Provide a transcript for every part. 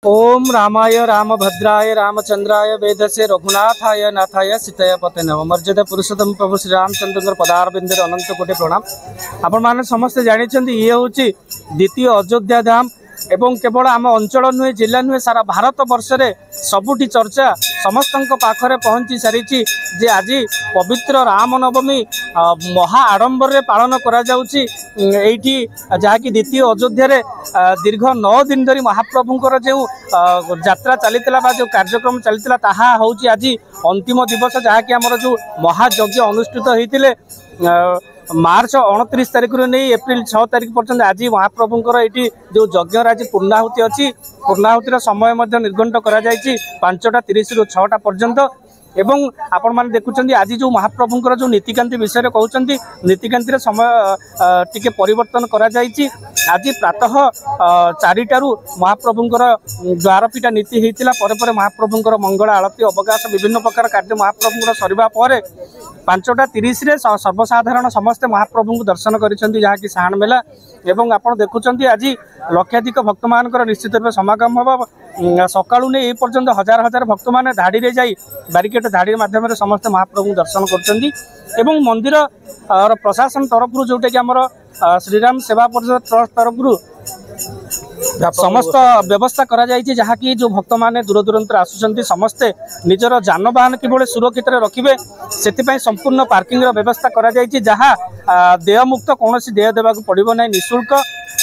ओम रामाय रामभद्राय रामचंद्राय वेदसे रघुनाथाय नाथाय सीताय पते नमः। मर्यादा पुरुषोत्तम प्रभु श्री रामचंद्र पदारविंदर अनंत कोटि प्रणाम। आपण माने समस्त जानिछन्ती ये होची द्वितीय अयोध्या धाम एवं केवल आम अंचल नुहे जिला नुहे सारा भारत वर्ष में सबुठी चर्चा समस्त पाखरे पहुँची सारी जे आज पवित्र रामनवमी महा आडंबर रे पालन करा जाउची। एठी जहाँकि द्वितीय अयोध्या दीर्घ 9 दिन धरी महाप्रभुंकर जो यात्रा चलीला जो कार्यक्रम चलीला ताहा होची आज अंतिम दिवस जहाँकि आमर जो महायज्ञ अनुष्ठित होते मार्च 29 तारीख रु नहीं एप्रिल 6 तारीख पर्यंत आज महाप्रभुंकर ये जो यज्ञ आज पूर्णाहुति अच्छी पूर्णाहुतिर समय निर्घंट करा 5:30 रु 6टा पर्यंत एवं आपण माने देखुचंदी आज जो महाप्रभुंकर जो नीतिकांति विषय रे कहउचंदी नीतिकांति समय टिके परिवर्तन करा जायछि। आज प्रातः 4टारू महाप्रभुंकर द्वारपीठा नीति हेतिला परे महाप्रभुंकर मंगल आरती अवकाश विभिन्न प्रकार कार्य महाप्रभुंकर सरिबा परे 5:30 रे सर्वसाधारण समस्ते महाप्रभु दर्शन करिसेंती जहाँकि साहाण मेला एवं आपण देखुचंती आज लक्षाधिक भक्त मानकर निश्चित रूप समागम होबा सकाळू ने ए पर्यंत हजार हजार भक्त माने धाड़ी रे जाई बारिकेड धाड़ी माध्यम समस्त महाप्रभु दर्शन करछंती एवं मंदिर और प्रशासन तरफ जोटा कि आमर श्रीराम सेवा परिषद ट्रस्ट तरफ समस्त व्यवस्था करा जायछि जहाँकि जो भक्त माने दूर दूरांतर आसुचंती समस्ते निजर जानवाहन किभଳି सुरक्षित रखिबे सेति संपूर्ण पार्किंग व्यवस्था करा जायछि जहाँ देयमुक्त कौन देय देवाक पड़िबो नै निःशुल्क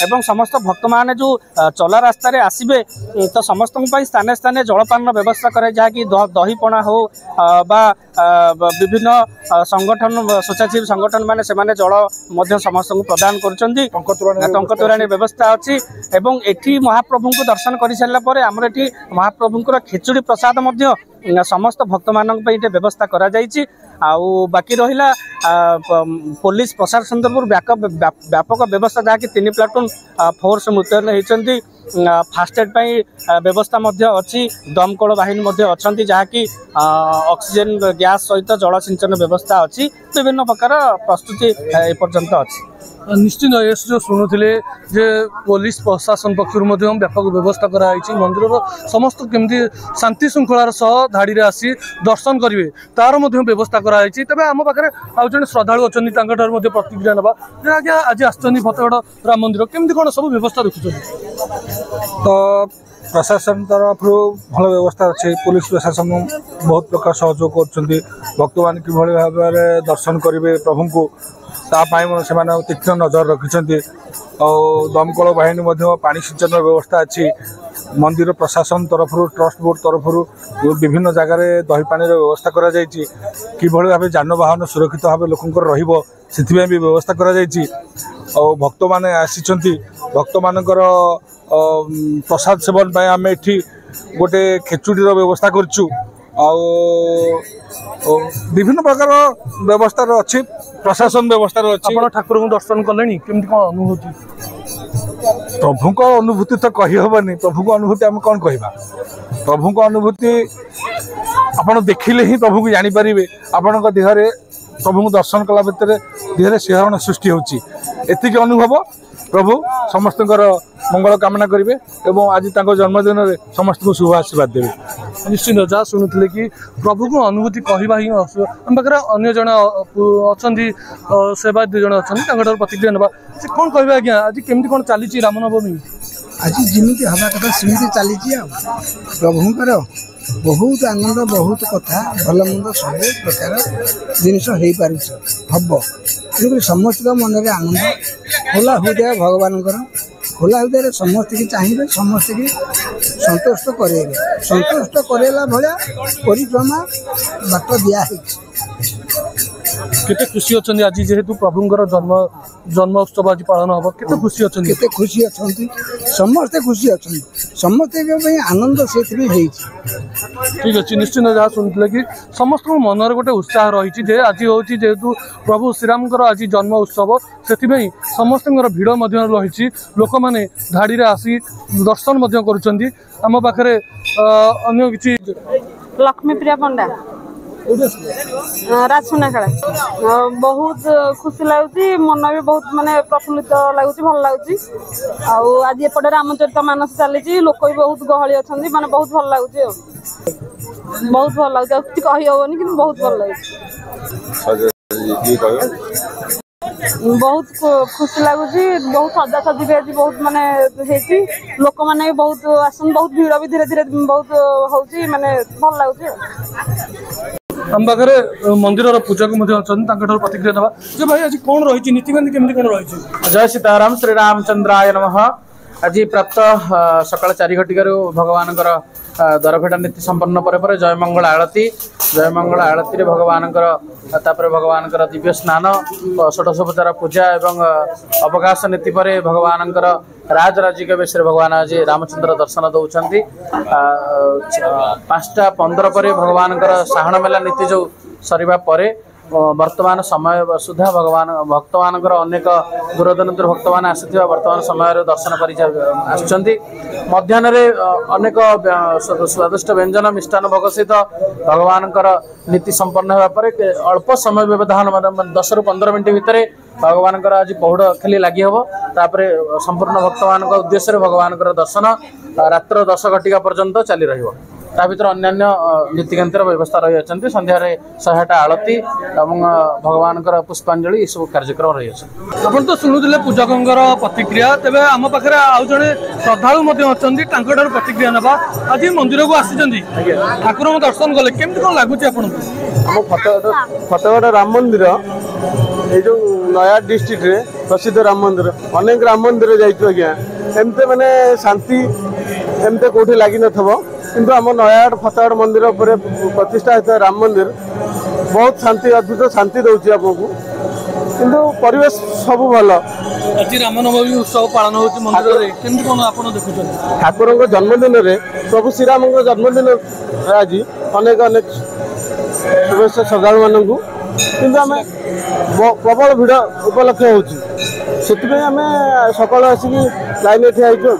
एवं समस्त भक्त माने जो चला रास्ता रे आसीबे तो समस्त स्थाने स्थाने जलपान व्यवस्था करे जहाँकि दही पणा हो बा विभिन्न संगठन स्वच्छासेवी संगठन माने सेमाने जल मध्य समस्त प्रदान करछंती टंक तोराणी व्यवस्था अच्छी एवं एठी महाप्रभु को दर्शन कर सारा पर आमर एठी महाप्रभुंकर खिचुड़ी प्रसाद मध्य समस्त भक्त मानक व्यवस्था करा जायछि। आउ बाकी रहिला पुलिस प्रशासन तरफ व्यापक व्यवस्था जहाँकि 3 प्लाटून फोर्स मुतयन होती फास्ट एड व्यवस्था अच्छी दमकल बाहिनी अच्छा जहाँकि ऑक्सीजन गैस सहित जल सिंचन व्यवस्था अच्छी विभिन्न प्रकार प्रस्तुति एपर्यंत अच्छी। निश्चित एस जो शुणुले जे पुलिस प्रशासन पक्ष व्यापक व्यवस्था कराई मंदिर समस्त केमती शांति श्रृंखलार सह धाड़ी आसी दर्शन करेंगे तार व्यवस्था कराई तेज आम पाखे आउ जन श्रद्धा अच्छा प्रतिक्रिया ना आज्ञा आज आसछन्ती फतेगढ़ राम मंदिर केमती कौन सब व्यवस्था रखुं तो प्रशासन तरफ भल व्यवस्था अच्छे पुलिस प्रशासन बहुत प्रकार सहयोग कर भक्त मान कि भाव में दर्शन करेंगे प्रभु को से तीक्ष्ण नजर रखिंट और दमकल बाहिनी पानी सिंचन व्यवस्था अच्छी मंदिर प्रशासन तरफ ट्रस्ट बोर्ड तरफ विभिन्न जगार दही पानी व्यवस्था करा जायछि कि भाव जानवाहन सुरक्षित भाव लोकंकर रहिबो सेथिबे भी व्यवस्था करा जायछि और भक्त माने आसीचंती भक्त मानकर प्रसाद सेवन पाई आम एठी गोटे खेचुड़ीर व्यवस्था करछु विभिन्न प्रकार व्यवस्था अच्छी प्रशासन व्यवस्था अच्छी। ठाकुर को दर्शन कले केमती कौन अनुभूति प्रभु को अनुभूति तो कही हबनी प्रभु को अनुभूति आम कौन कहवा प्रभु को अनुभूति आपड़ देखिले ही प्रभु को जानीपारे आपण देहरे प्रभु को दर्शन कला भितर देहरे शिहरण सृष्टि होची एतिक अनुभव प्रभु समस्त मंगल कामना करेंगे एवं आज जन्मदिन में समस्त को शुभ आशीर्वाद देवे। निश्चित जहाँ शुणुले कि प्रभु को अनुभूति कहवा ही आम पाखे अन्न जन अच्छा सेवा 2 जन अच्छा प्रतिक्रिया ना से कौन कह आज्ञा आज केमती कौन चली रामनवमी आज जमी हवा कथा सेमती चली प्रभुंर बहुत आनंद बहुत कथा भल मंद सब प्रकार जिनस हो पार हम तेणुक समस्त मन में आनंद खोला हृदय भगवान खोला हृदय समस्त की चाहिए समस्त की संतुष्ट करेला भाया परिक्रमा बाट दिखाई केते खुशी अच्छे आज जेहेतु प्रभुंर जन्म उत्सव आज पालन हम केते खुशी अच्छे केते खुशी अच्छा समस्ते खुशी अच्छा समस्ते आनंद से ठीक अच्छे। निश्चित जहाँ शुणुले कि समस्त मनर गोटे उत्साह रही आज हूँ जेहेतु प्रभु श्रीराम आज जन्म उत्सव से समस्त भिड़ रही लोक मैंने धाड़ी आसी दर्शन करुँच आम पाखे अगर कि लक्ष्मीप्रिया पंडा ରାଜସୁନାଖେଳା ବହୁତ ଖୁସି ଲାଗୁଛି, ମନ ବି ବହୁତ ମାନେ ପ୍ରଫୁଲ୍ଲିତ ଲାଗୁଛି, ଭଲ ଲାଗୁଛି। ଆଉ ଆଜି ଏପଟେ ରାମଚରିତ ମାନସ ଚାଲିଛି, ଲୋକ ବି ବହୁତ ଗହଳି ଅଛନ୍ତି, ମାନେ ବହୁତ ଭଲ ଲାଗୁଛି ଆଉ ବହୁତ ଭଲ ଲାଗୁଛି। ଆଉ କିଛି କହିହବନି କିନ୍ତୁ ବହୁତ ଭଲ ଲାଗୁଛି, ବହୁତ ଖୁସି ଲାଗୁଛି। ବହୁତ ସଜାସଜି ବି ଆଜି ବହୁତ ମାନେ ହେଇଛି, ଲୋକମାନେ ବି ବହୁତ ଆସନ୍ତି, ବହୁତ ଭିଡ଼ ବି ଧୀରେ ଧୀରେ ବହୁତ ହଉଛି, ମାନେ ଭଲ ଲାଗୁଛି ଆଉ। ଆମ ପାଖରେ ମନ୍ଦିରର ପୂଜାକୁ ମଧ୍ୟ ଅଛନ୍ତି, ତାଙ୍କଠାରୁ ପ୍ରତିକ୍ରିୟା ନେବା ଯେ ଭାଇ ଆଜି କ'ଣ ରହିଛି, ନୀତିକାନ୍ତି କେମିତି କ'ଣ ରହିଛି? ଜୟ ସୀତାରାମ, ଶ୍ରୀରାମଚନ୍ଦ୍ରାୟ ନମଃ। ଆଜି ପ୍ରାତଃ ସକାଳ 4 ଘଟିକାରୁ ଭଗବାନଙ୍କର ଦରଭେଟା ନୀତି ସମ୍ପନ୍ନ ପରେ ଜୟମଙ୍ଗଳ ଆଳତୀରେ ଭଗବାନଙ୍କର ତାପରେ ଭଗବାନଙ୍କର ଦିବ୍ୟ ସ୍ନାନ, ଷୋଡ଼ଶୋପଚାର ପୂଜା ଏବଂ ଅବକାଶ ନୀତି ପରେ ଭଗବାନଙ୍କର ରାଜରାଜିକ ବେଶରେ ଭଗବାନ ଆଜି ରାମଚନ୍ଦ୍ର ଦର୍ଶନ ଦେଉଛନ୍ତି। 5ଟା 15 ପରେ ଭଗବାନଙ୍କର ସାହାଣ ମେଲା ନୀତି ଯେଉଁ ସରିବା ପରେ ବର୍ତ୍ତମାନ ସମୟ ସୁଦ୍ଧା ଭକ୍ତମାନଙ୍କର ଅନେକ ଦୂରଦୂରାନ୍ତରୁ ଭକ୍ତମାନେ ଆସିଥିବା ବର୍ତ୍ତମାନ ସମୟରେ ଦର୍ଶନ କରି ଆସୁଛନ୍ତି। ମଧ୍ୟାହ୍ନରେ ଅନେକ ସ୍ୱାଦିଷ୍ଟ ବ୍ୟଞ୍ଜନ ମିଷ୍ଟାନ ଭୋଗ ସହିତ ଭଗବାନଙ୍କର ନୀତି ସମ୍ପନ୍ନ ହେବା ପରେ ଅଳ୍ପ ସମୟ ବ୍ୟବଧାନ 10ରୁ 15 ମିନିଟ୍ ଭିତରେ ଭଗବାନଙ୍କର ଆଜି ପହୁଡ଼ ଖାଲି ଲାଗି ହେବ। ତାପରେ ସମ୍ପୂର୍ଣ୍ଣ ଭକ୍ତମାନଙ୍କ ଉଦ୍ଦେଶ୍ୟରେ ଭଗବାନଙ୍କର ଦର୍ଶନ ରାତ୍ର 10 ଘଟିକା ପର୍ଯ୍ୟନ୍ତ ଚାଲି ରହିବ। ତା ଭିତରେ ଅନ୍ୟାନ୍ୟ ନୀତିକାନ୍ତିର ବ୍ୟବସ୍ଥା ରହିଅଛନ୍ତି। ସନ୍ଧ୍ୟାରେ 100ଟା ଆଳତୀ ଏବଂ ଭଗବାନଙ୍କର ପୁଷ୍ପାଞ୍ଜଳି ଏସବୁ କାର୍ଯ୍ୟକ୍ରମ ରହିଅଛି। ଆପଣ ତ ଶୁଣୁଥିଲେ ପୂଜକଙ୍କର ପ୍ରତିକ୍ରିୟା, ତେବେ ଆମ ପାଖରେ ଆଉ ଜଣେ ଶ୍ରଦ୍ଧାଳୁ ମଧ୍ୟ ଅଛନ୍ତି, ତାଙ୍କଠାରୁ ପ୍ରତିକ୍ରିୟା ନେବା। ଆଜି ମନ୍ଦିରକୁ ଆସିଛନ୍ତି, ଠାକୁରଙ୍କୁ ଦର୍ଶନ କଲେ, କେମିତି କ'ଣ ଲାଗୁଛି ଆପଣଙ୍କୁ? ଆମ ଫତେଗଡ଼ ରାମ ମନ୍ଦିର ଏଇ ଯେଉଁ ନୟାଗଡ଼ ଡିଷ୍ଟ୍ରିକ୍ଟରେ ପ୍ରସିଦ୍ଧ ରାମ ମନ୍ଦିର, ଅନେକ ରାମ ମନ୍ଦିର ଯାଇଛୁ ଆଜ୍ଞା, ଏମିତି ମାନେ ଶାନ୍ତି ଏମିତି କେଉଁଠି ଲାଗିନଥିବ। କିନ୍ତୁ ଆମ ନୟାଗଡ଼ ଫତେଗଡ଼ ମନ୍ଦିର ଉପରେ ପ୍ରତିଷ୍ଠା ହେଇଥିବା ରାମ ମନ୍ଦିର ବହୁତ ଶାନ୍ତି, ଅଦ୍ଭୁତ ଶାନ୍ତି ଦେଉଛି ଆମକୁ। କିନ୍ତୁ ପରିବେଶ ସବୁ ଭଲ। ଆଜି ରାମନବମୀ ଉତ୍ସବ ପାଳନ ହେଉଛି ମନ୍ଦିରରେ, କେମିତି କ'ଣ ଆପଣ ଦେଖୁଛନ୍ତି? ଠାକୁରଙ୍କ ଜନ୍ମଦିନରେ, ପ୍ରଭୁ ଶ୍ରୀରାମଙ୍କ ଜନ୍ମଦିନ ଆଜି ଅନେକ ଶୁଭେଚ୍ଛା ଶ୍ରଦ୍ଧାଳୁମାନଙ୍କୁ। କିନ୍ତୁ ଆମେ ପ୍ରବଳ ଭିଡ଼ ଉପଲକ୍ଷ ହେଉଛି, ସେଥିପାଇଁ ଆମେ ସକାଳୁ ଆସିକି ଲାଇନ୍ରେ ଠିଆ ହେଇଛୁ।